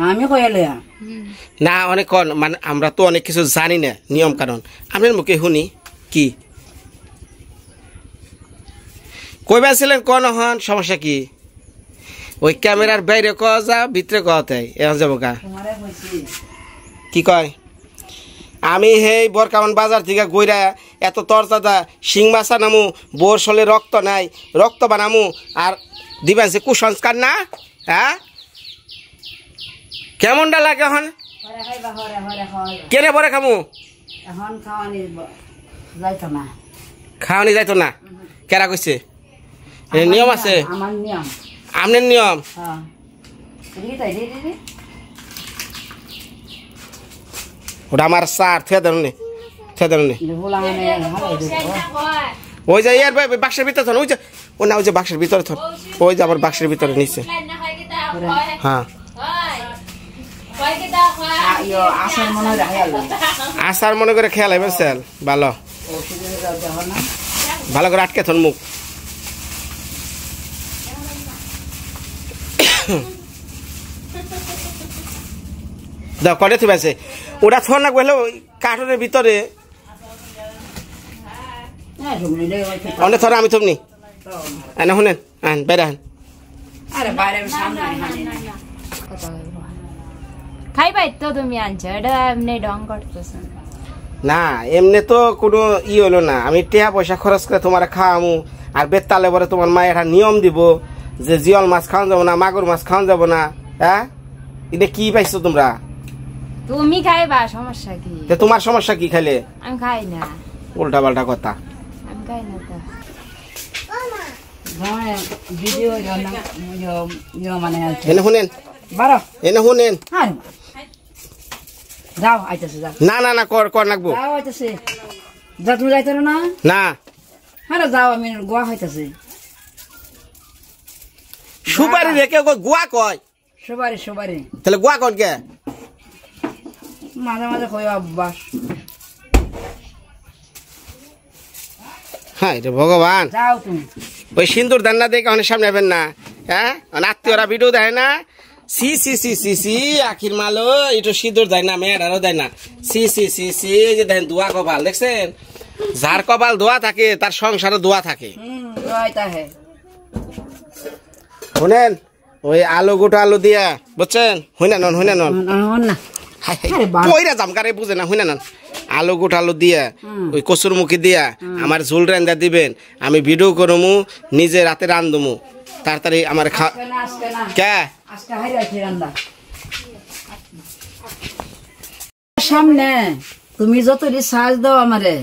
আমি কইলে না অনেক মানে আমরা তো অনেক কিছু জানি না নিয়ম কানুন আপনার মুখে শুনি কি কইবাছিলেন কোন হন সমস্যা কি ওই ক্যামেরার বাইরে কওয়া যা ভিতরে কওয়াতে এখন যাবো কা কি কয় আমি হেই বরকামান বাজার থেকে গইরা এত তরতাজা শিং মাছা নামু বোর সলে রক্ত নাই রক্ত বানামু আর দিবেন সে কুসংস্কার না হ্যাঁ কেমনটা লাগে এখন কেনে পরে খামু এখন যাইতো না খাওয়ানি যাইতো না কেরা কইছে নিয়ম আছে আমার নিয়ম আপনার নিয়ম ওটা আমার সার থে ধরুন ওই যে ইয়ার বাক্সের ভিতরে থন ওই যে ও না ওই যে বাক্সের ভিতরে থন ওই যে আমার বাক্সের ভিতরে নিচে হ্যাঁ আসার মনে করে খেয়াল হবে স্যার ভালো ভালো করে আটকে থন মুখ দাও কটে থিব আছে ওটা থর না গেলে কার্টুনের ভিতরে অনেক থর আমি থবনি এনে শুনেন আন বাইরে আন খাইবাই তো তুমি আনছো এটা এমনি ঢং করতেছ না এমনি তো কোনো ই হলো না আমি টিয়া পয়সা খরচ করে তোমার খাওয়ামু আর বেতালে পরে তোমার মা একটা নিয়ম দিব যে জিয়ল মাছ খাওয়া যাবো না মাগুর মাছ খাওয়া যাবো না হ্যাঁ এটা কি পাইছো তোমরা তুমি খাইবা সমস্যা কি তোমার সমস্যা কি খাইলে আমি খাই না উল্টা পাল্টা কথা আমি খাই না তো এনে শুনেন এনে শুনেন যাও আইতেছে যাও না না না কর কর নাকবো যাও আইতেছে যা তুমি যাইতে না না হ্যাঁ যাও আমি গোয়া হইতেছে সুপারি রেখে গোয়া কয় সুপারি সুপারি তাহলে গোয়া কর কে মাঝে মাঝে কই অভ্যাস হ্যাঁ রে ভগবান যাও তুমি ওই সিন্দুর দান না দেখে অনেক সামনে যাবেন না হ্যাঁ আত্মীয়রা ভিডিও দেয় না সি সি সি সি সি আখির মালো একটু সিঁদুর দেয় না মেয়েরারও দেয় না সি সি সি সি যে দেখেন দোয়া কপাল দেখছেন যার কপাল দোয়া থাকে তার সংসারে দোয়া থাকে শুনেন ওই আলু গোটা আলু দিয়া বুঝছেন হইনা নন হইনা নন কইরা জামকারে বুঝে না হইনা নন আলু গোটা আলু দিয়া ওই কচুর মুখি দিয়া আমার ঝোল রান্দা দিবেন আমি ভিডিও করমু নিজে রাতে রান্ধমু তাড়াতাড়ি আমার কে সামনে তুমি যত সাজ দাও আমারে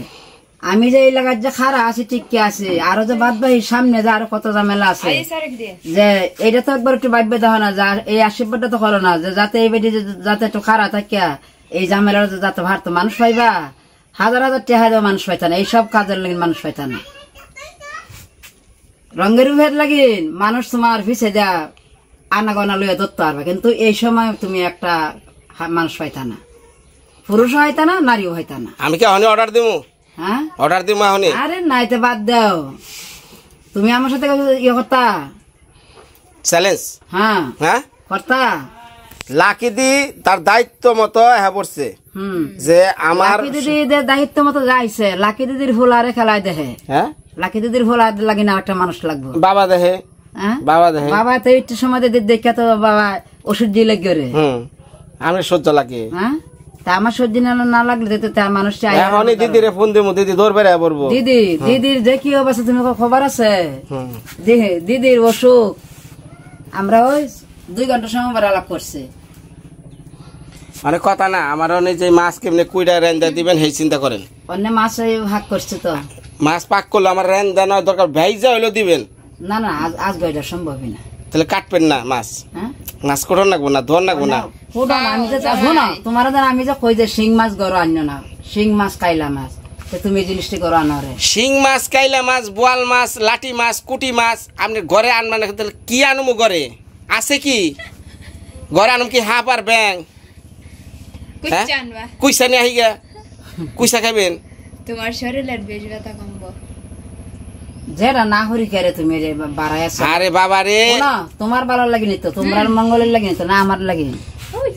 আমি যে এলাকার যে খারা আছি ঠিক কি আছে আরো যে বাদ বাহি সামনে যে আরো কত ঝামেলা আছে যে এইটা তো একবার একটু বাদ দেখো না যা এই আশীর্বাদটা তো করো না যে যাতে এই বেটি যাতে একটু খারা থাকিয়া এই ঝামেলা যাতে ভারত মানুষ পাইবা হাজার হাজার টেহা দেওয়া মানুষ পাইতা না এইসব কাজের লাগিন মানুষ পাইতা না রঙের উপের লাগিন মানুষ তোমার পিছে যা আনা গনা লইয়া ধরতে পারবে কিন্তু এই সময় তুমি একটা মানুষ পাইতা না পুরুষ হইতা না নারীও হইতা না আমি কি অনেক অর্ডার দিমু হ্যাঁ অর্ডার দিমু এখন আরে নাইতে বাদ দাও তুমি আমার সাথে ইয়ে করতা চ্যালেঞ্জ হ্যাঁ হ্যাঁ করতা লাকি দি তার দায়িত্ব মতো হ্যাঁ পড়ছে যে আমার লাকি দিদির দায়িত্ব মতো যাইছে লাকি দিদির ফুলারে খেলায় দেখে হ্যাঁ লাকি দিদির ফুল লাগি না একটা মানুষ লাগবে বাবা দেখে বাবা দেখে বাবা তো একটু সময় দেখে তো বাবা ওষুধ দিয়ে লেগে রে আমি সহ্য লাগে হ্যাঁ তা আমার সহ্য না লাগলে মানুষ দিদিরে ফোন দিব দিদি দৌড় বেড়ে পড়বো দিদির যে কি অবস্থা তুমি খবর আছে দিদির অসুখ আমরা ওই 2 ঘন্টা সময় আলাপ করছি অনেক কথা না আমার অনেক যে মাছ কেমনে কুইডা রেন্দা দিবেন সেই চিন্তা করেন অন্য মাছ ভাগ করছে তো মাছ পাক করলে আমার রেন্দা নয় দরকার ভাইজা হইলো দিবেন না না আজ গইটা সম্ভবই না তাহলে কাটবেন না মাছ মাছ কোটন লাগবো না ধর লাগবো না আমি যে শোনো তোমার আমি যে কই যে শিং মাছ গরো আন্য না শিং মাছ কাইলা মাছ তুমি এই জিনিসটি গরো আনো রে শিং মাছ কাইলা মাছ বোয়াল মাছ লাটি মাছ কুটি মাছ আপনি ঘরে আনবেন না তাহলে কি আনবো ঘরে আছে কি ঘরে আনুম কি হাঁপ আর ব্যাং কুইসা নিয়ে আহি গা কুইসা খাবেন তোমার শরীরের বেশ ব্যথা কমবো যেটা না হরি কেরে তুমি রে বাড়ায় আছো আরে বাবা রে না তোমার ভালো লাগেনি তো তোমার মঙ্গলের লাগেনি তো না আমার লাগেনি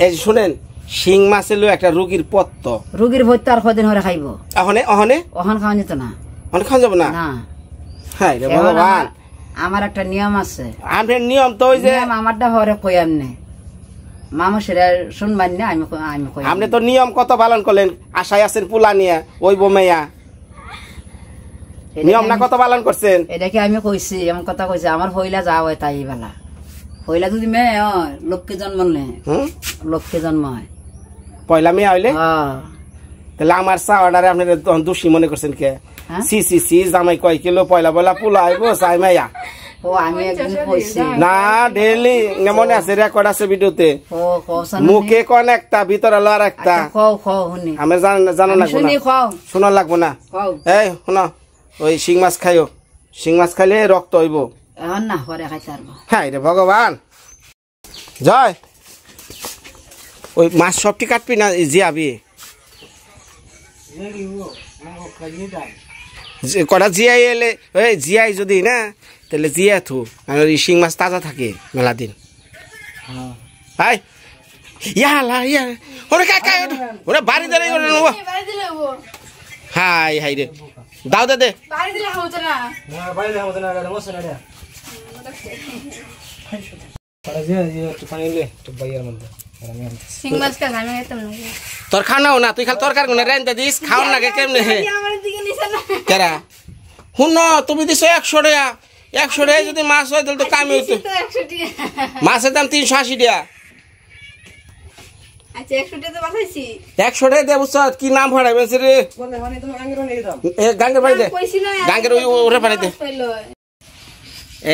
এই যে শুনেন শিং মাছ এলো একটা রুগীর পত্ত রুগীর ভর্তি আর কদিন হরে খাইবো অহনে অহনে ওখান খাওয়া যেত না অনেক খাওয়া যাবে না না হ্যাঁ রে এখন ভগবান আমার একটা নিয়ম আছে আপনার নিয়ম তো ওই যে নিয়ম আমারটা হরে কই আমনে মানুষের শুনবার না আমি আমি কই আপনি তো নিয়ম কত পালন করলেন আশায় আছেন পুলা নিয়ে ওই বোমেয়া নিয়ম না কত পালন করছেন এটা কি আমি কইছি এমন কথা কইছি আমার হইলা যাওয়া হয় তাই বেলা হইলা যদি মেয়ে হয় লোককে জন্ম নে হুম লোককে জন্ম হয় পয়লা মেয়ে হইলে হ্যাঁ তাহলে আমার চাওয়াটারে আপনি দোষী মনে করছেন কে হ্যাঁ? সি সি সি জামাই কয় কিলো পয়লা পয়লা পুলা আইব চাই মাইয়া ও আমি একদিন কইছি না ডেইলি মনে আছে রেকর্ড আছে ভিডিওতে ও কওছান মুখে কোন একটা ভিতরে লো আর একটা কও কও শুনি আমি জানো লাগবো না শুনি কও শোনা লাগবো না কও এই শোনো ওই শিং মাছ খাইও শিং মাছ খাইলে রক্ত হইব এখন না পরে খাইতে পারবো হ্যাঁ রে ভগবান জয় ওই মাছ সবটি কাটবি না জিয়াবি কটা জিয়াই এলে ওই জিয়াই যদি না তাহলে জিয়া থু আর ওই শিং মাছ তাজা থাকে মেলা দিন হাই ইয়ালা ইয়া ওরে কাকা ওরে বাড়ি ধরে হাই হাই রে দাও দে তোর খাওয়াও না তুই খালি তরকার গুনে রেন দিস খাওয়ার লাগে কেমনে কেরা শুন তুমি দিছ 100 টাকা 100 টাকা যদি মাছ হয় তাহলে তো কামি হইতো মাছের দাম 380 টাকা আচ্ছা 100 টাকা তো বাঁচাইছি 100 টাকা দে বুঝছ কি নাম ভাড়াই বেছে রে গাঙ্গের বাড়ি দে গাঙ্গের ওরে বাড়ি দে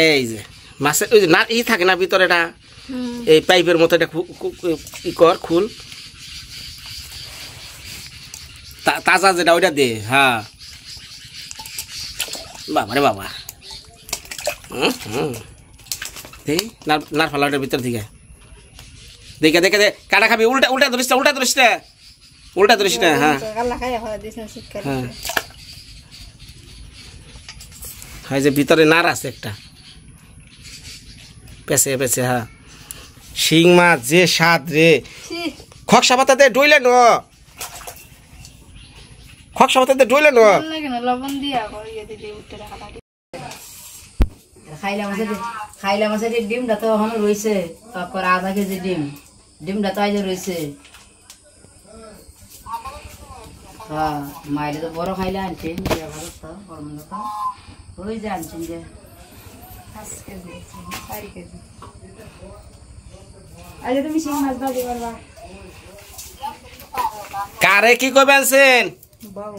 এই যে মাছের ওই যে না ই থাকে না ভিতরে এটা এই পাইপের মতো এটা ই কর খুল তাজা যেটা ওইটা দে হ্যাঁ বাবা রে বাবা এই নার ফালাটার ভিতর থেকে দেখে দেখে দে কাটা খাবি উল্টা উল্টা ধরিস না উল্টা ধরিস না উল্টা ধরিস না হ্যাঁ হ্যাঁ হ্যাঁ যে ভিতরে নার আছে একটা পেছে পেছে হ্যাঁ শিং মাছ যে স্বাদ রে খকসা পাতাতে ডইলে ন খকসা পাতাতে ডইলে ন লবণ দিয়া করিয়ে দিদি উঠতে রাখা খাইলা মাছের ডিমটা তো এখনো রয়েছে তারপর আধা কেজি ডিমটা তো আজ রয়েছে হ্যাঁ মায়ের তো বড় খাইলে আনছেন ওই যে আনছেন যে 5 কেজি 4 কেজি আরে তুমি শিং মাছ ভাজি করবা কারে কি কইবেনছেন বাবু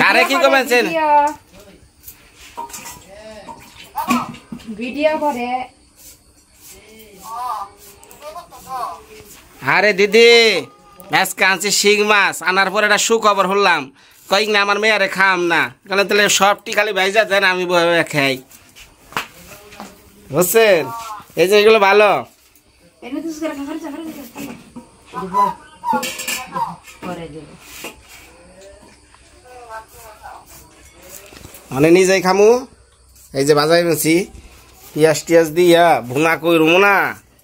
কারে কি কইবেনছেন ভিডিও করে আরে দিদি আজকে আনছি শিং মাছ আনার পর একটা সুখবর হলাম কয়েক না আমার মেয়ারে খাম না কারণ তাহলে সবটি খালি ভাইজা দেন আমি বয়ে খাই বুঝছেন এই যে এগুলো ভালো মানে নিজেই খামু এই যে বাজাই বেছি পিঁয়াজ টিয়াজ দিয়া ভুনা কইরমু না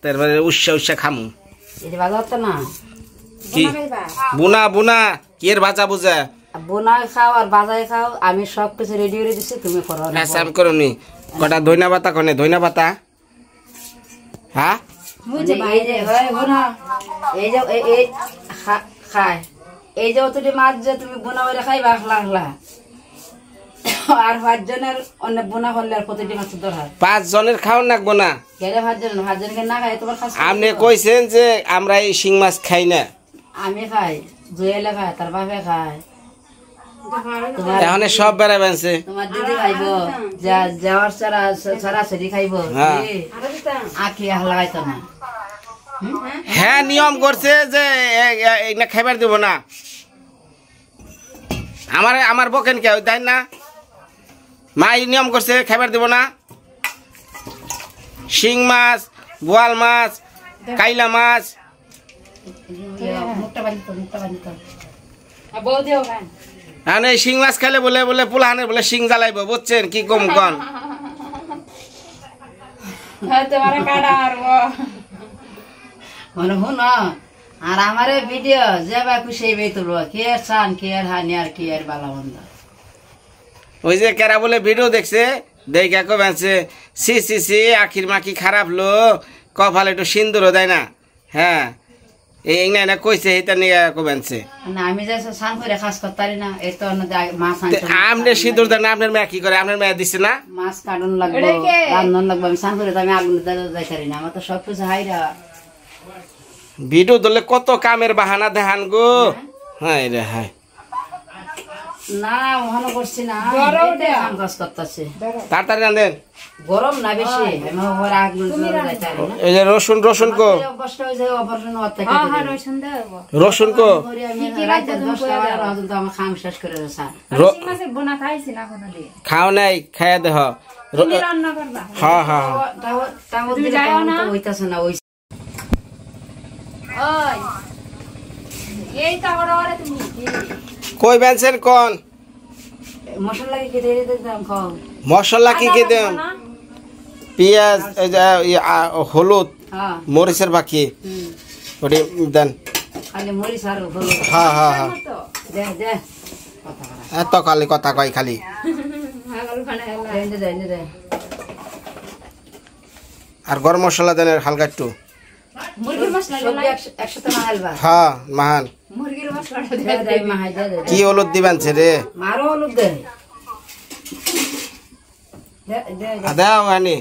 তারপরে উৎসা খামু না কি বুনা বুনা কি এর ভাজা বুঝা বোনা খাও আর বাজায় খাও আমি সব কিছু রেডি করে দিচ্ছি তুমি করো সাম করনি কটা ধইনা পাতা কনে ধইনা পাতা হ্যাঁ এই যে বোনা এই যে এই খায় এই যে অতটি মাছ যে তুমি বোনা করে খাইবা আখলা আর 5 জনের অনেক বোনা করলে আর প্রতিটি মাছ ধরার 5 জনের খাওয়া নাকবো না গেলে 5 জনকে না খাই তোমার কাছে আপনি কইছেন যে আমরা এই শিং মাছ খাই না আমি খাই জুয়েলে খায় তার বাপে খায় এখন সব বেড়া বেনছে তোমার দিদি খাইবো যাওয়ার সরাসরি খাইবো আখি লাগাইতো না হ্যাঁ নিয়ম করছে যে এগুলা খাইবার দেব না আমার বকেন কে তাই না মা এই নিয়ম করছে খাইবার দেব না শিং মাছ বোয়াল মাছ কাইলা মাছ মুখটা বাঁধিত এখন এই শিং মাছ খাইলে বলে বলে পোলাহানে বলে শিং জ্বালাইবো বুঝছেন কি কম কন তোমার কাটা মারবো মনে হন আর আমার ভিডিও যে বা খুশি বেই তুলবো কে আর চান কে আর হানি আর কি আর বালা বন্ধ ওই যে কেরা বলে ভিডিও দেখছে দেখা কবেছে সি সি সি আখির মাখি খারাপ লো কপালে একটু সিন্দুরও দেয় না হ্যাঁ এই না কইছে এটা নিয়ে কবেছে না আমি যে স্নান করে কাজ করতে পারি না এই তো মাছ আপনি সিঁদুর দেন না আপনার মেয়ে কি করে আপনার মেয়ে দিচ্ছে না মাছ কাটন লাগবে রান্ধন লাগবে আমি স্নান করে তো আমি আগুন যাইতে পারি না আমার তো সব কিছু হাইরা ভিডিও ধরলে কত কামের বাহানা দেখান গো হ্যাঁ রে হ্যাঁ না ওখানে করছি না কাম কাজ করতেছে তাড়াতাড়ি রান্ধেন গরম না বেশি আমি ওর আগুন যাইতে পারি না এই যে রসুন রসুন কো কষ্ট হয়েছে অপারেশন হতে রসুন দেবো রসুন কো রাতে 10টা 12টা পর্যন্ত আমার খাম শেষ করে স্যার শিং মাছের বোনা খাইছি না কোনো দিয়ে খাও নাই খাইয়া দেহ তুমি রান্না করবা হ্যাঁ হ্যাঁ তুমি যাও না হইতাছে না ওই ওই এই তো ওরে তুমি কই বেনছেন কোন মশলা কি দিয়ে দিতাম খাও মশলা কি কি দেন পেঁয়াজ এই যে হলুদ হ্যাঁ মরিচের বাকি ওটি দেন খালি মরিচ আর হলুদ হ্যাঁ হ্যাঁ হ্যাঁ দে দে এত খালি কথা কয় খালি পাগল বানাইলা দে আর গরম মশলা দেন হালকা একটু মুরগির মশলা সবজি একসাথে মাহালবা হ্যাঁ মাহান মুরগির মশলাটা দে দে মাহাই দে দে কি হলুদ দিবেন রে মারো হলুদ দে দে দে দাও আনি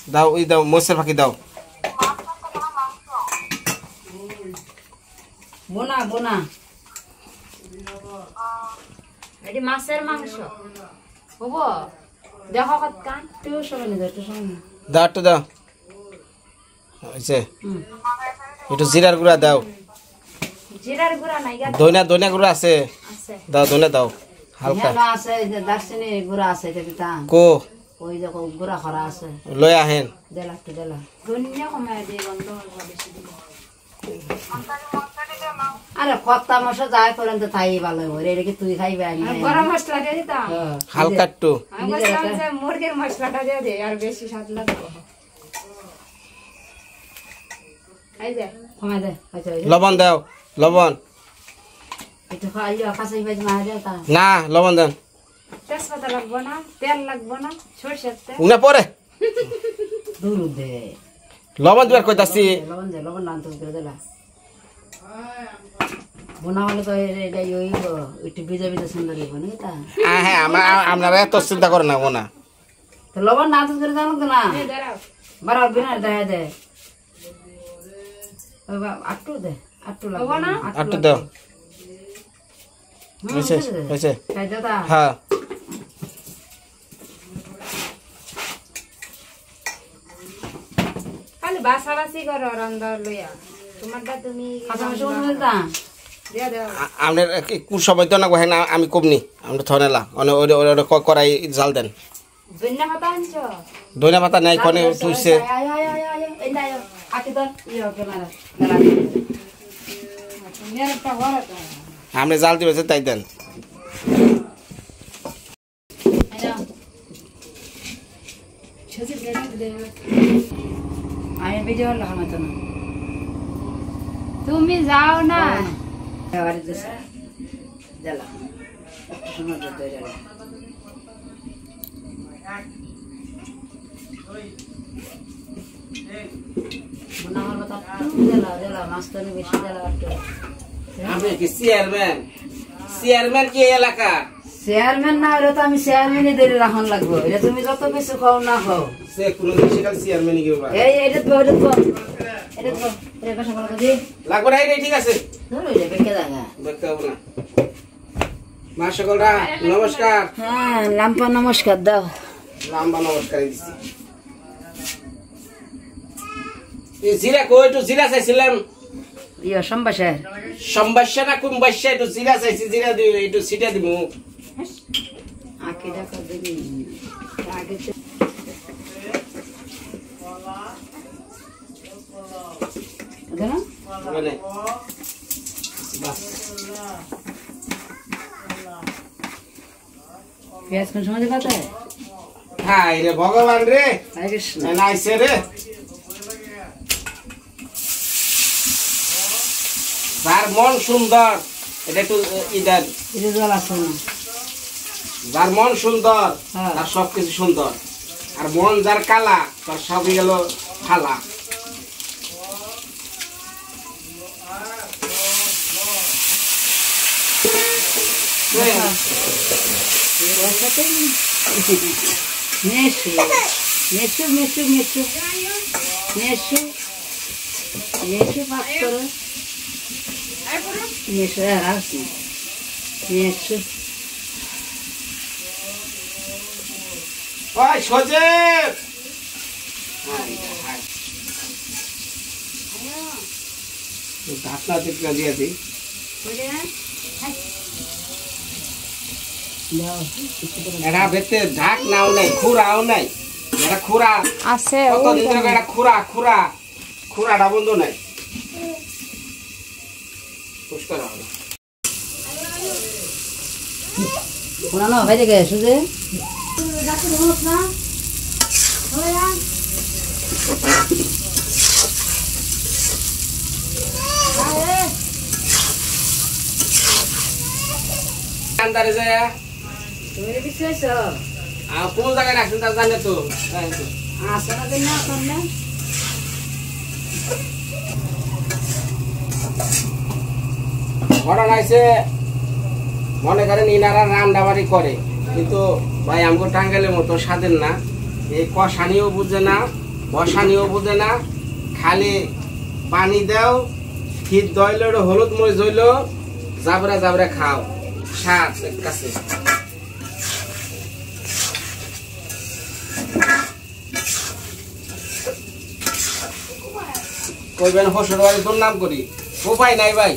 দাও ওই দাও মরিচের ফাঁকি দাও বোনা বোনা এটি মাছের মাংস হবো দেখো কত কান তুই সবাই দে তুই সবাই দাও একটু দাও হয়েছে একটু জিরার গুঁড়া দাও জিরার গুঁড়া নাই গা দইনা গুঁড়া আছে আছে দাও দইনা দাও হালকা হ্যাঁ আছে যে দারচিনি গুড়া আছে এটা কো ওই যে গুড়া খরা আছে লই আহেন দেলা একটু দেলা ধনিয়া কমায় দিয়ে গন্ধ হবে বেশি দিলে আরে কত্তা মশলা যাই করেন তো তাই ভালো হবে এটা কি তুই খাইবে আমি আর গরম মশলা দিয়ে দিতাম হালকা একটু আমি বললাম যে মুরগির মশলাটা দিয়ে দে আর বেশি স্বাদ লাগবে এই যে কমাই দে আচ্ছা লবণ দাও লবণ একটু খাই কাঁচাই ভাজি মারা যায় তা না লবণ দেন তেজপাতা লাগবো না তেল লাগবো না সরষের তেল উনা পরে দূর দে লবণ দিবার কইতাছি লবণ নাম তো করে দিলা বোনা হলে তো এটা ওই একটু ভিজা ভিজা সুন্দর হইব নাকি তা হ্যাঁ আপনারা এত চিন্তা করেন না না তো লবণ না তো করে জানো তো না এই দাঁড়াও বাড়াও বিনা দেখা দে আটটু দে আটটু লাগবো না একটু দাও হয়েছে হয়েছে খাই দে তা হ্যাঁ খালি বাসাবাসি করো রন্ধা লইয়া তোমারটা তুমি কাঁচা মাংস বলতে তা দিয়ে দাও আপনার কোন সময় তো না কহেন আমি কমনি আমরা থনেলা করাই জাল দেন ধনিয়া পাতা আনছো দইনা পাতা নাই কনে তুইছে ধনিয়ার একটা ঘর আছে আপনি জাল দিবেছে তাই দেন আমি ভিডিও লাগাম তো না তুমি যাও না বাড়ি দেশে দিলাম একটু সময় ধরে দিলাম মনে আমার কথা দিলা মাছ তো বেশি দিলা একটু আপনি কি চেয়ারম্যান চেয়ারম্যান কি এলাকা চেয়ারম্যান না হলে তো আমি চেয়ারম্যানই ধরে রাখন লাগবো এটা তুমি যত কিছু খাও না খাও সে কোন সেখানে চেয়ারম্যান কি বাবা এই এটা তো এটা কথা বলতে দি লাগবে না এই ঠিক আছে ধরো এটা বেঁকে দেখা দেখতে হবে না মা সকলরা নমস্কার হ্যাঁ লাম্পা নমস্কার দাও লম্বা নমস্কার দিচ্ছি এই জিরা কই একটু জিরা চাইছিলাম ইয়া সম্বাসের সম্বাসা না কোন বাসা একটু জিরা চাইছি জিরা দিই একটু সিটা দিব আঁকে দেখা দিবি আগে পেঁয়াজ কোন সময় দিবা তাই? হাই রে ভগবান রে, হরে কৃষ্ণ। নাইছে রে। যার মন সুন্দর, এটা একটু ইদার, এই যে জল আছে না? যার মন সুন্দর হ্যাঁ। তার সবকিছু সুন্দর, আর মন যার কালা তার সবই গেল ফালা। মেশু মেশু মেশু মেশু মেশু মেশু পাক করো মেশু আর আসি মেশু ওই সজীব, ঢাকনা টিকনা দিয়ে দিই। এরা ভেতরে ঢাক নাও নাই, খুরাও নাই। এরা খুরা আছে কতদিন ধরে এটা খুরাটা বন্ধ নাই। পুষ্কর হবে পুরানো হয়ে গেছে যে আন্দারে যায়। তুমি বিশ্বাস আর কোন জায়গায় রাখছেন তার জানে তো। আসে না দিন না সামনে ঘটনা আছে, মনে করেন ইনারা রান্নাবাড়ি করে, কিন্তু ভাই আমগো টাঙ্গাইলের মতো স্বাদের না। এই কষানিও বুঝে না, বসানিও বুঝে না, খালি পানি দাও, ক্ষীর দইল, হলুদ মরিচ হইল, জাবরা জাবরা খাও, স্বাদ কাছে। কইবেন হসুর বাড়ি দুর্নাম করি, উপায় নাই ভাই।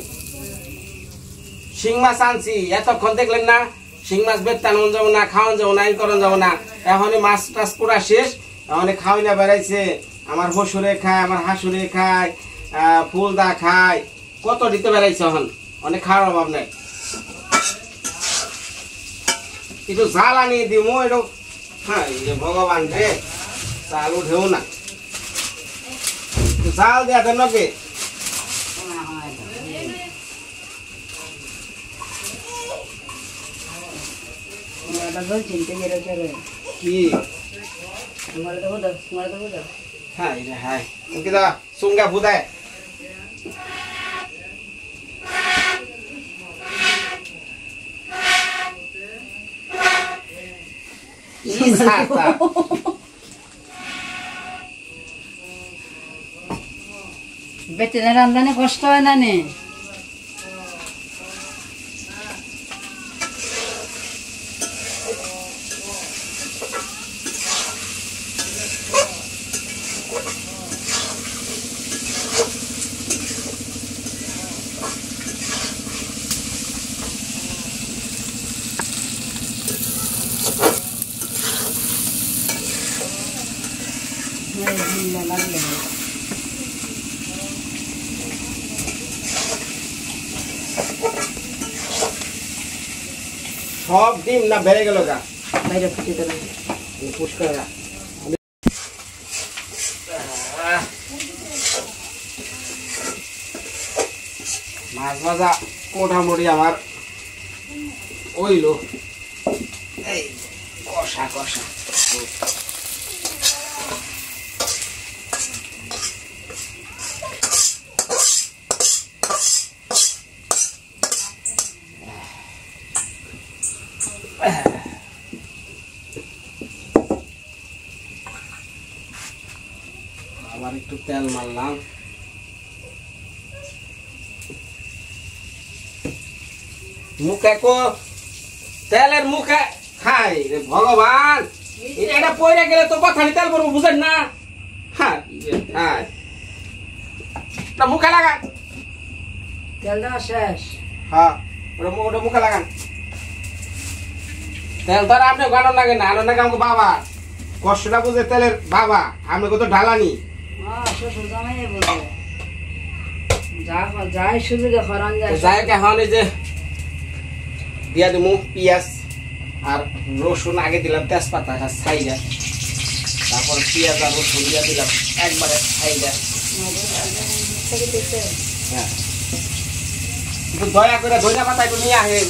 শিং মাছ আনছি, এতক্ষণ দেখলেন না শিং মাছ বেতানো যাবো না, খাওয়ান যাবো না, করন যাবো না। এখনই মাছ টাছ পুরা শেষ, এখনই খাওয়াই না বেড়াইছে। আমার হসুরে খায়, আমার হাসুরে খায়, ফুলদা খায়, কত দিতে বেড়াইছে। এখন অনেক খাওয়ার অভাব নাই। একটু জাল আনিয়ে দিব একটু। হ্যাঁ ভগবান রে, চাল উঠেও না, জাল দেয়া দেন নাকি? কি হ্যাঁ হ্যাঁ সুঙ্গা বুদায় বেটে রান্ধানে কষ্ট হয় না নে। সব ডিম না বেড়ে গেল গা বাইরে ফুটে দেবে পুষ্কর। মাছ ভাজা মোটামুটি আমার ওইল, এই কষা কষা। আবার একটু তেল মারলাম। মুখে কো তেলের মুখে খাই রে ভগবান, এটা পয়রা গেলে তো কথা তেল করবো, বুঝেন না? হ্যাঁ মুখে লাগান, তেল দেওয়া শেষ। হ্যাঁ ওটা মুখে লাগান। তেল ধরে আপনি গানো লাগে না, আনো নাকি আমাকে বাবা কষ্টটা বুঝে তেলের বাবা, আমি কত ঢালানি। শ্বশুর জামাই বলবে যাই সুবিধা খরণ যায় যাই হোক এখন এই যে দিয়া দিমু পিঁয়াজ আর রসুন আগে দিলাম তেজপাতা ছাইটা তারপর পিঁয়াজ আর রসুন দিয়া দিলাম একবারে ছাইটা হ্যাঁ একটু দয়া করে ধনিয়া পাতা একটু নিয়ে আসেন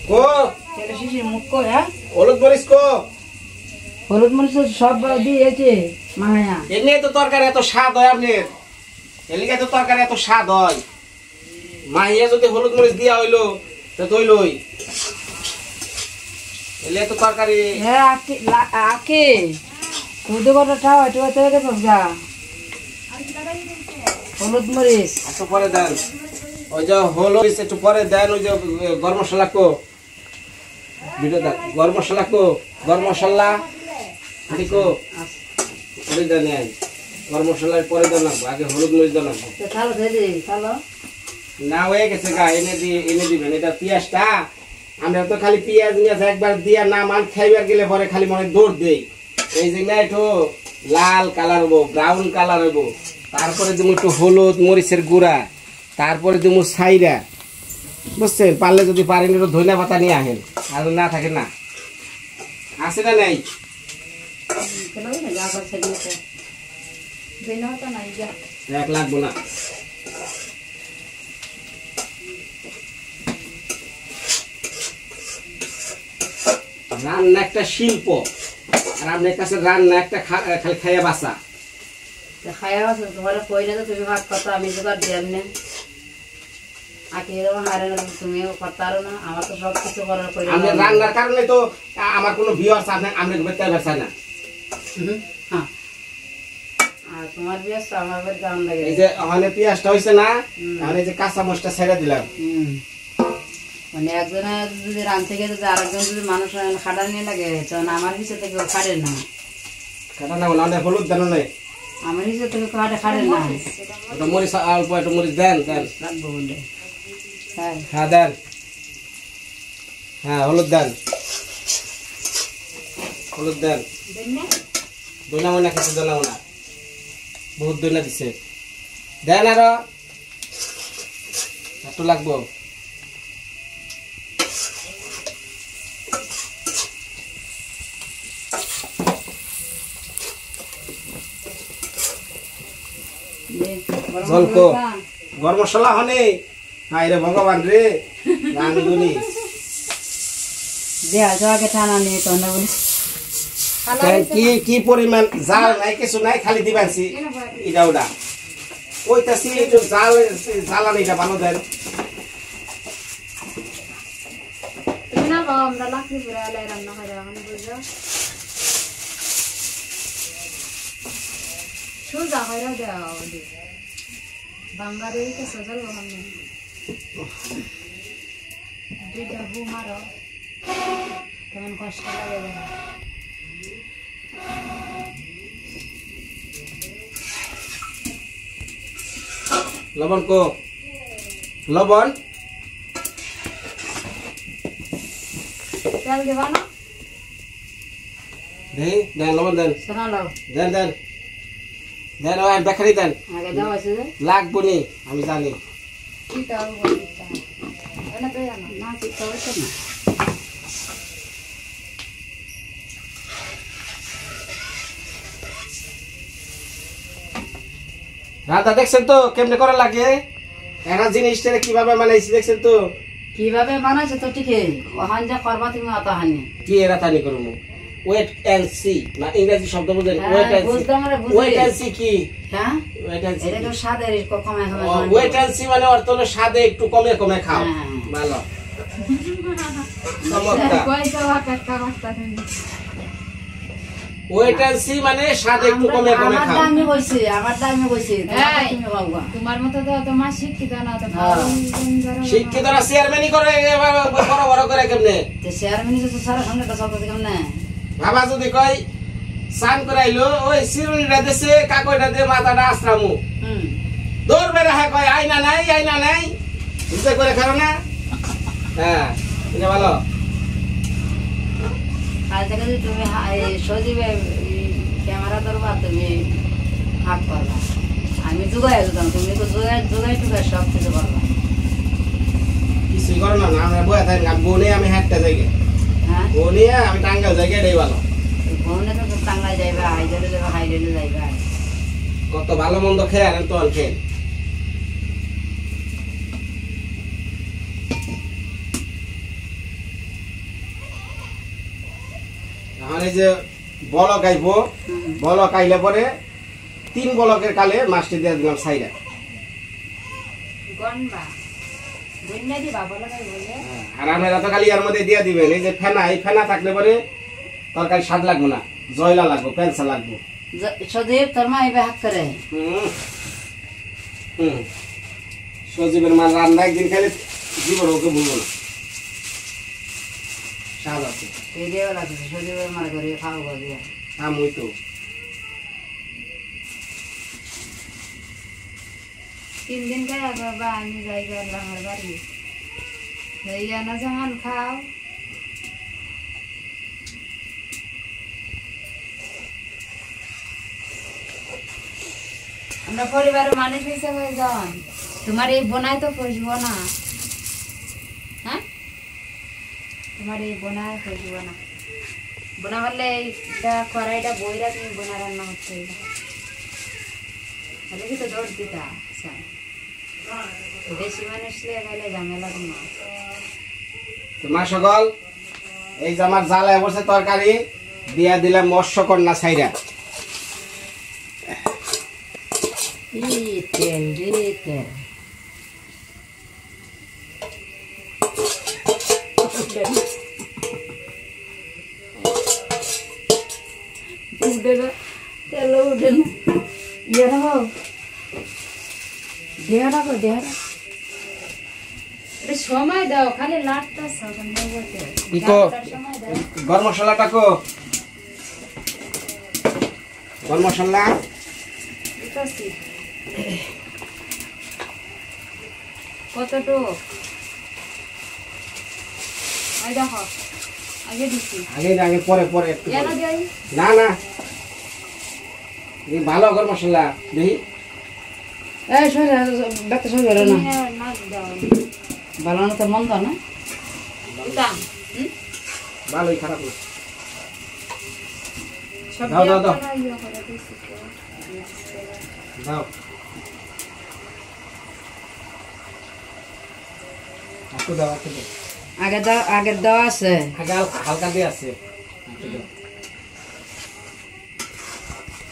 কো তেলে শিশির মুখ কো হ্যাঁ হলুদ মরিচ কো হলুদ মরিচ সব দিয়েছে মাহায়া এমনি তো তরকারি এত স্বাদ হয় আপনার এলিকে তো তরকারি এত স্বাদ হয় মাহিয়া যদি হলুদ মরিচ দিয়া হইলো তো তৈলই এলে তো তরকারি হ্যাঁ আকে তুই কটা ঠাও একটু হয়ে গেছ যা হলুদ মরিচ একটু পরে দেন ওই যে হলুদ একটু পরে দেন ওই যে গরম মশলা কো ভিডিও দেন গরম মশলা কো গরম মশলা দেখো ওই দেন গরম মশলার পরে দেন আগে হলুদ মরিচ দেন তাহলে দে দে তাহলে না হয়ে গেছে গা এনে দিবেন এটা পেঁয়াজটা আমরা তো খালি পেঁয়াজ নিয়ে একবার দিয়া না মাল খাইবার গেলে পরে খালি মনে দৌড় দেই এই যে না একটু লাল কালার হবো ব্রাউন কালার হবো তারপরে দিব একটু হলুদ মরিচের গুঁড়া তারপরে দিব ছাইরা বুঝছেন পারলে যদি পারেন একটু ধনিয়া পাতা নিয়ে আসেন আর না থাকে না আছে না নেই এক লাগবো না রান্না একটা শিল্প আর আপনার কাছে রান্না একটা খালি খাইয়া বাসা খাইয়া আছে তোমার কইলে তো তুমি ভাত কথা আমি তো আর দেন না আকে এরকম হারে না তুমিও করতারো না আমার তো সব কিছু করার কইলে আপনি রান্নার কারণে তো আমার কোনো ভিউয়ার্স আছে আপনি বেতে পারছেন না হ্যাঁ আর তোমার বিয়াস আমার বাড়ি দাম লাগে এই যে ওখানে পেঁয়াজটা হইছে না আর এই যে কাঁচা মরিচটা ছেড়ে দিলাম মানে একজনে যদি রাঁধতে গেছে যে আরেকজন যদি মানুষ খাটা নিয়ে লাগে তখন আমার হিসেবে থেকে খাটে না কাটা না না হলুদ দেন নাই আমার হিসেবে থেকে খাটে না একটা মরিচ অল্প একটু মরিচ দেন দেন লাগবো বলে হ্যাঁ হ্যাঁ দেন হ্যাঁ হলুদ দেন হলুদ দেন দইনা মনে খেতে দোনা না বহুত দইনা দিছে দেন আরো একটু লাগবো জলকো গরম মশলা হনে হাই রে ভগবান রে রান্ধুনি দেয়া যাকে টানা নিয়ে তো না বলি কি কি পরিমাণ জাল নাই কিছু নাই খালি দিবানছি এটা ওটা ওইটাছি একটু জাল জ্বালানি এটা ভালো দেন তুমি না আমরা লাকড়ি পুরা লাই রান্না করে এখন বুঝছো সোজা হইরা দেওয়া ওদের বাঙ্গারে কে সজল বাহামে দুইটা হু মারো কেমন কষ্ট লাগে না লবণ কো লবণ তেল দেবা না দেই দেন লবণ দেন শোনা লাও দেন দেন দেন ওই দেখারি দেন আগে দাও আছে যে লাগবো নি আমি জানি কি তাও বলতা এনা তো জানা না কি তো হচ্ছে না রাধা দেখছেন তো কেমনে করা লাগে একটা জিনিসটা কিভাবে বানাইছি দেখছেন তো কিভাবে বানাইছে তো ঠিকই ওখান যা করবা তুমি অত হানি কি এরা তানি করবো ওয়েট এন্ড সি না ইংরেজি শব্দ বুঝেন হ্যাঁ, ওয়েট এন্ড সি বুঝতাম রে, বুঝি। ওয়েট এন্ড সি কি হ্যাঁ ওয়েট এন্ড সি এটা তো স্বাদের কমে কমে ওয়েট এন্ড সি মানে অর্থ হলো স্বাদে একটু কমে কমে খাও হ্যাঁ। ভালো চমৎকার কই তো কাকা বাস্তা তুমি ওয়েট এন্ড সি মানে স্বাদ একটু কমে কমে আমার খাও। দামে কইছি, আমার দামে কইছি, এই, তুমি খাওয়া। তোমার মতো তো তোমার শিক্ষিত না তো শিক্ষিতরা চেয়ারম্যানই করে এবার বড় বড় করে কেমনে? তো চেয়ারম্যান তো সারা সঙ্গে তো চলতে কেমনে? বাবা যদি কয় স্নান করাইলো ওই সিরুনিটা দেশে কাকইটা দিয়ে মাথাটা আশ্রামু হুম। দৌড় বেড়ে হ্যাঁ কয় আইনা নাই বুঝতে করে খারো না। হ্যাঁ এটা ভালো। কাল থেকে যদি তুমি সজীবে ক্যামেরা ধরবা, তুমি হাত করবা, আমি যোগাই দিতাম, তুমি তো যোগাই টুকাই সব কিছু করবা। কিছুই করো না, আমরা বয়ে থাকি বনে আমি হাঁটতে যাই, হ্যাঁ, বনে আমি টাঙ্গাল যাই, এটাই ভালো। ফোনে তো টাঙ্গাই যাইবা, হাইডেলে যাবা, হাইডেলে যাইবা। কত ভালো মন্দ খেয়ে আনেন তো খেয়ে। এখন এই যে বলক আইব, বলক আইলে পরে 3 বলকের কালে মাছটি দিয়ে দিলাম সাইডে। গনবা বন্যা দিবা বলো ভাই বলে আর আপনারা তো খালি এর মধ্যে দিয়ে দিবেন এই যে ফেনা, এই ফেনা থাকলে পরে তরকারি স্বাদ লাগবো না, জয়লা লাগবো, পেলসা লাগবো। সজীব তোর মা এবার হাত করে। সজীবের মা রান্না একদিন খেলে জীবন ওকে ভুলবো না, স্বাদ আছে। এই দেওয়া লাগছে, সজীবের মার করে খাওয়া দিয়ে। আমি তো 3 দিন খাই বাবা আমি যাই গেলাম আমার বাড়ি হইয়া না যখন খাও আমরা পরিবারের মানুষ হিসেবে যান তোমার এই বোনাই তো ফসব না, হ্যাঁ তোমার এই বোনায় ফসব না, বোনা বললে এইটা কড়াইটা বইরা তুমি বোনা রান্না হচ্ছে তাহলে কি তো দৌড় দিতা। আচ্ছা বেশি মানুষ গেলে ঝামেলা না। তোমার সকল এই যে আমার জ্বালায় বসে তরকারি দিয়া দিলাম মৎস্যকন্যা সাইরা। তেল রে তেল, উঠে না, তেল উঠে না। ইয়ে রাখো, দেহা রাখো, দেহা রাখো। এটা সময় দাও খালি লাটটা ইকো গরম মশলাটা কো, গরম মশলা কতটুক ওই দেখো আগে দিচ্ছি আগে পরে পরে একটু কেন পরে। দেয় না না এই ভালো গরম মশলা দেখি। এই সরে ব্যক্তি সরে গেল না, নাচ দাও ভালো না তো মন্দ না। দাম ভালোই খারাপ না। সব দাও, দাও, দাও। ইয়ে করে দিচ্ছি তো। দাও একটু দাও একটু দাও। আগের দেওয়া আছে। আগে হালকা দিয়ে আছে একটু দাও।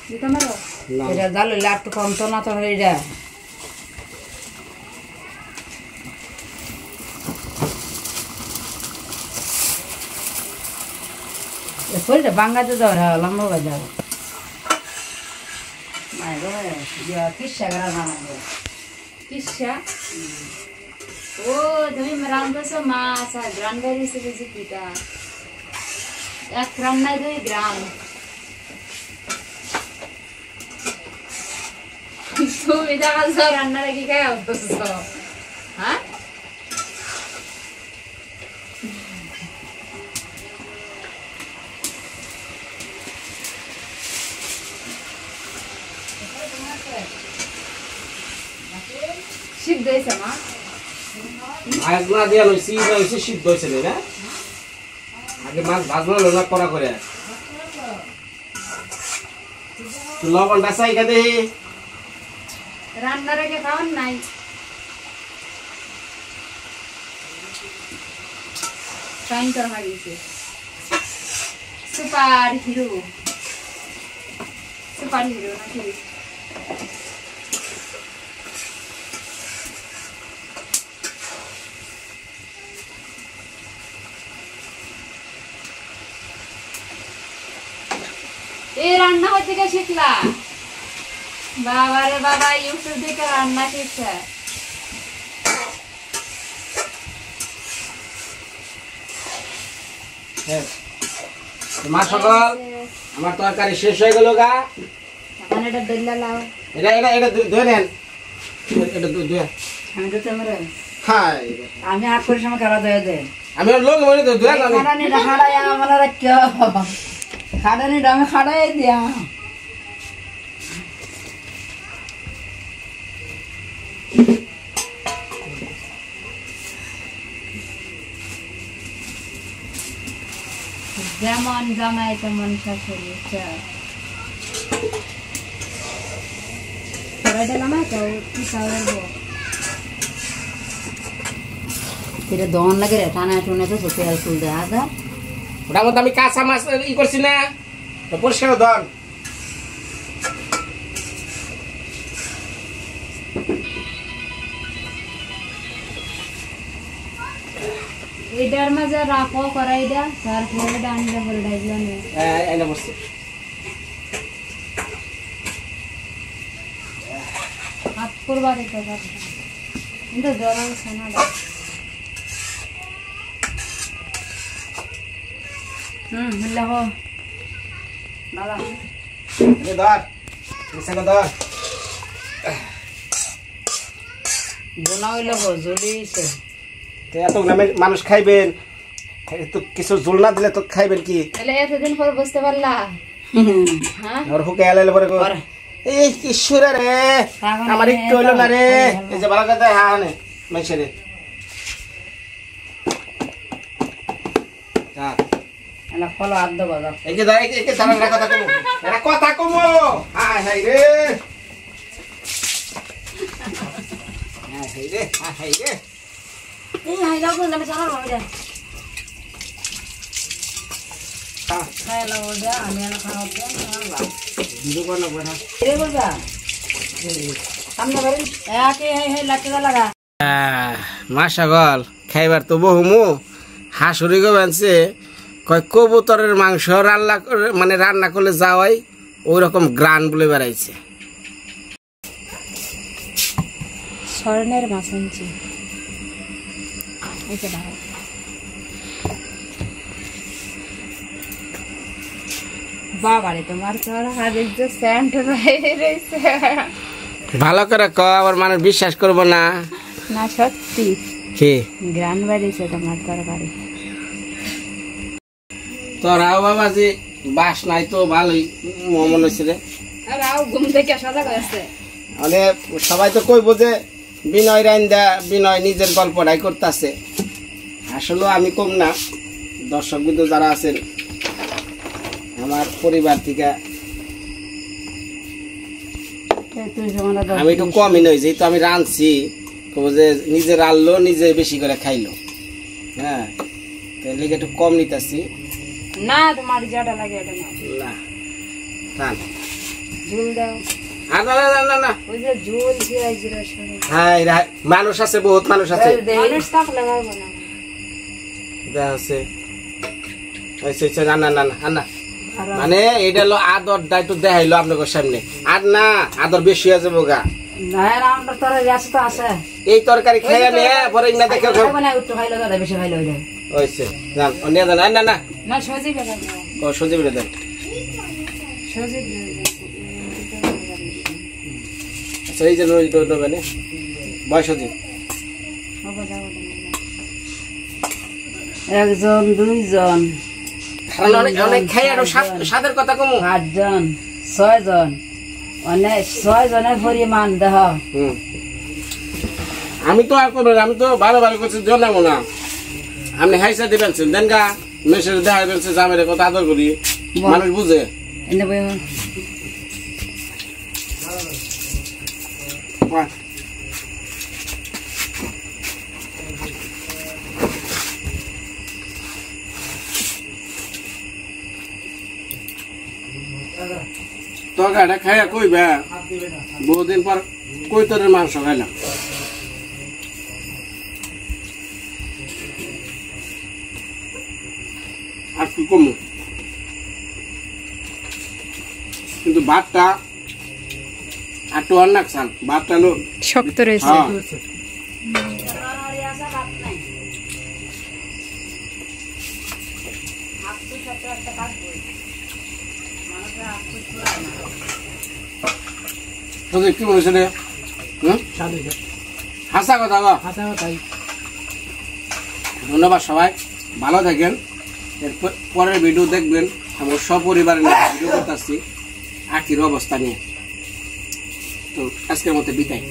দিতে পারো না, এটা ডাল হইলে একটু কম তো না, তো এটা শরীরটা বাঙ্গাতে দাও, হ্যাঁ লম্বা করে দাও। কিসা করা বানাবো, কিসা ও তুমি রান্নাছো মাছ আর গ্রাম গাড়ি হিসেবে যে পিতা 1 রান্নায় 2 গ্রাম তুমি দেখা যাও রান্নাটা কি খাই অভ্যস্ত, হ্যাঁ সিদ্ধ হয়েছে মা ভাজনা দিয়া লইছি হইছে সিদ্ধ হইছে না। আগে মাছ ভাজনা লোনা করা করে লবণটা চাইকা দেহি। রান্নার আগে খাওয়ান নাই টাইম করা গেছে সুপার হিরো নাকি রান্না হচ্ছে কে শিখলা? বাবা রে বাবা, ইউটিউব থেকে রান্না শিখছে। মা সকল আমার তরকারি শেষ হয়ে গেল গা। এখন এটা ডেল্লা লাও। এটা এটা এটা ধুয়ে নেন, এটা ধুয়ে। আমি তো তোমরা হ্যাঁ আমি আট করে সময় খেলা দেয় দেয় আমি লোক মনে তো ধুয়ে জানি। খাটানি খাড়াই আমার রাখিও খাটানি আমি খাড়াই দিয়া যেমন জামাই তেমন শাশুড়ি। এটা দহন লাগে রে টানা টুনে তো তেল ফুল দেওয়া যায়। ওটার মধ্যে আমি কাঁচা মাছ ই করছি না, পরিষ্কার ধন। এটার মাঝে রাখো করাই দা, তারপরে ডান্ডা করে ডাইলা নে। এনে বসছে হাত করবা রে তো কথা কিন্তু জরাল সানা দা। মিল্লা হো দাদা এ ধর মিশাকে ধর। বোনা হইলে হো জ্বলিছে। এত মানুষ খাইবেন, তো কিছু জোল না দিলে তো খাইবেন কি? তাহলে এতদিন পর বুঝতে পারলা? হ্যাঁ আর হুকে এলাইলে পরে এই কিশোরে রে আমার একটু হইলো না রে। এই যে ভালো কথা হ্যাঁ নে মাইছে রে। এলা ফলো আদ দেবো দাও। একে ধর একে ধর না কথা কমো, এরা কথা কমো। হাই হাই রে, হাই হাই রে, হাই রে। এই হাই দাও তো আমি সারা বাবা যা খাই লাও যা আমি এলা খাওয়া দে সারা দিদু কোন বড়া রে বলবা সামনে বাড়ি একে হাই হাই লাটটা লাগা। মাশাআল্লাহ খাইবার তো বহুমু। হাসুরি গো বানছে কয় কবুতরের মাংস রান্না করে মানে রান্না করলে যাওয়াই ওই রকম গ্রান বলে বেড়াইছে। স্বর্ণের মাছ আনছি। এই যে দাও বাবারে, তোমার তো হাতে যে স্যান্ড রয়েছে। ভালো করে ক, আবার মানুষ বিশ্বাস করবো না। না সত্যি কি গ্রান বাড়িছে তোমার তরকারি। তোরাও বাবা যে বাস নাই তো ভালোই মনে হচ্ছে রে। আর আও ঘুম থেকে সাদা হয়েছে। মানে সবাই তো কইবো যে বিনয় রাইন্দা বিনয় নিজের গল্পটাই করতেছে। আসলে আমি কম না, দর্শক বিন্দু যারা আছেন আমার পরিবার থেকে আমি একটু কমই নই, যেহেতু আমি রাঁধছি কব যে নিজে রাঁধলো নিজে বেশি করে খাইলো। হ্যাঁ তাহলে একটু কম নিতেছি না, তোমার যেটা লাগে এটা না রান ঝুল দাও। আর না না না না ওই যে ঝুল পেঁয়াজ রসুন। হ্যাঁ মানুষ আছে, বহুত মানুষ আছে। মানুষ তাক লাগাবো না। দেখা আছে না না না না না মানে এটা হলো আদর দায়িত্ব দেখাইলো আপনাদের সামনে। আর না আদর বেশি হয়ে যাবো গা। না আমার তরকারি আছে তো আছে। এই তরকারি খেয়ে নে পরে না দেখে মানে একটু খাইলো দাদা বেশি খাইলো ওইটা হইছে জান অন্য না না না না সজি বেটা ও সজি বেটা দেন সজি আচ্ছা এই যে নই তো নেবেন বয়স সজি একজন দুইজন কারণ অনেক খাই আর স্বাদের কথা কমু 8 জন 6 জন অনেক 6 জনের পরিমাণ দেহ। আমি তো আর করবো আমি তো ভালো ভালো করছি জানাবো না। আপনি হাইসা দিবেন দেন গা মেসেজ দেখা বেলছে জামের কথা আদর করি মানুষ বুঝে। তরকারিটা খাইয়া কইবা বহুদিন পর কৈতরের মাংস খাইলাম। আর কি কমু কিন্তু ভাতটা একটু অনেক চাল ভাতটা হলো শক্ত রয়েছে। হ্যাঁ তোদের কি বলেছে রে? হাসা কথা বা ধন্যবাদ সবাই ভালো থাকেন। এরপর পরের ভিডিও দেখবেন আমার সপরিবারে ভিডিও করতেছি আখির অবস্থা নিয়ে। তো আজকের মতো বিদায়।